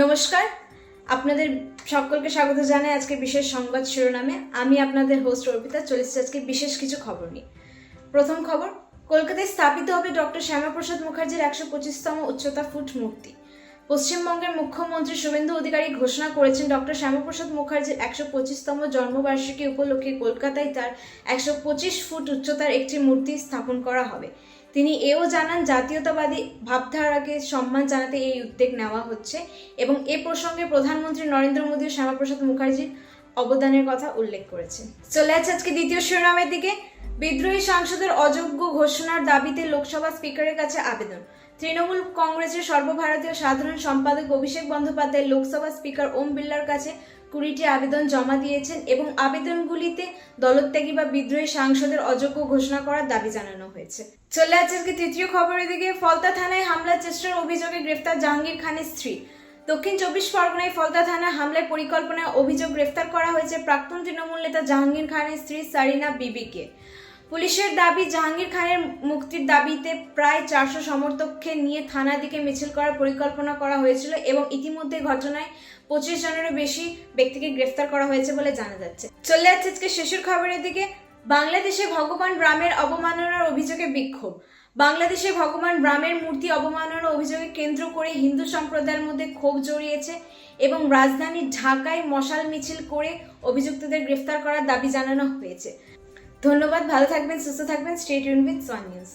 নমস্কার, আপনাদের সকলকে স্বাগত জানাই আজকে বিশেষ সংবাদ শিরোনামে। আমি আপনাদের হোস্ট অর্পিতা, চলে এসেছি আজকে বিশেষ কিছু খবর নিয়ে। প্রথম খবর, কলকাতায় স্থাপিত হবে ডক্টর শ্যামাপ্রসাদ মুখার্জির 125তম উচ্চতা ফুট মূর্তি। পশ্চিমবঙ্গের মুখ্যমন্ত্রী শুভেন্দু অধিকারী ঘোষণা করেছেন ডক্টর শ্যামাপ্রসাদ মুখার্জির 125তম জন্মবার্ষিকী উপলক্ষে কলকাতায় তার 125 ফুট উচ্চতার একটি মূর্তি স্থাপন করা হবে। তিনি এও জানান, জাতীয়তাবাদী ভাবধারাকে সম্মান জানাতে এই উদ্যোগ নেওয়া হচ্ছে এবং এ প্রসঙ্গে প্রধানমন্ত্রী নরেন্দ্র মোদী শ্যামাপ্রসাদ মুখার্জির অবদানের কথা উল্লেখ করেছেন। চলে আছে আজকে দ্বিতীয় শিরোনামের দিকে। বিদ্রোহী সাংসদের অযোগ্য ঘোষণার দাবিতে লোকসভা স্পিকারের কাছে আবেদন। তৃণমূল কংগ্রেসের সর্বভারতীয় সাধারণ সম্পাদক অভিষেক বন্দ্যোপাধ্যায় লোকসভা স্পিকার ওম বিড়লার কাছে 20টি আবেদন জমা দিয়েছেন এবং আবেদনগুলিতে দলত্যাগী বা বিদ্রোহী সাংসদের অযোগ্য ঘোষণা করার দাবি জানানো হয়েছে। চলে আছে আজকে তৃতীয় খবরের দিকে। ফলতা থানায় হামলার চেষ্টার অভিযোগে গ্রেফতার জাহাঙ্গীর খানের স্ত্রী। দক্ষিণ 24 পরগনায় ফলতা থানায় হামলায় পরিকল্পনায় অভিযোগ গ্রেফতার করা হয়েছে প্রাক্তন তৃণমূল নেতা জাহাঙ্গীর খানের স্ত্রী সারিনা বিবিকে। পুলিশের দাবি, জাহাঙ্গীর খানের মুক্তির দাবিতে প্রায় 400 সমর্থককে নিয়ে থানার দিকে মিছিল করার পরিকল্পনা করা হয়েছিল এবং ইতিমধ্যে ঘটনায় 25 জনেরও বেশি ব্যক্তিকে গ্রেফতার করা হয়েছে বলে জানা যাচ্ছে। চলে যাচ্ছে আজকে শেষের খবরের দিকে। বাংলাদেশে ভগবান রামের অবমাননার অভিযোগে বিক্ষোভ। বাংলাদেশে ভগবান রামের মূর্তি অবমাননার অভিযোগে কেন্দ্র করে হিন্দু সম্প্রদায়ের মধ্যে ক্ষোভ জড়িয়েছে এবং রাজধানী ঢাকায় মশাল মিছিল করে অভিযুক্তদের গ্রেফতার করার দাবি জানানো হয়েছে। ধন্যবাদ, ভালো থাকবেন, সুস্থ থাকবেন। Stay tuned with Swan news.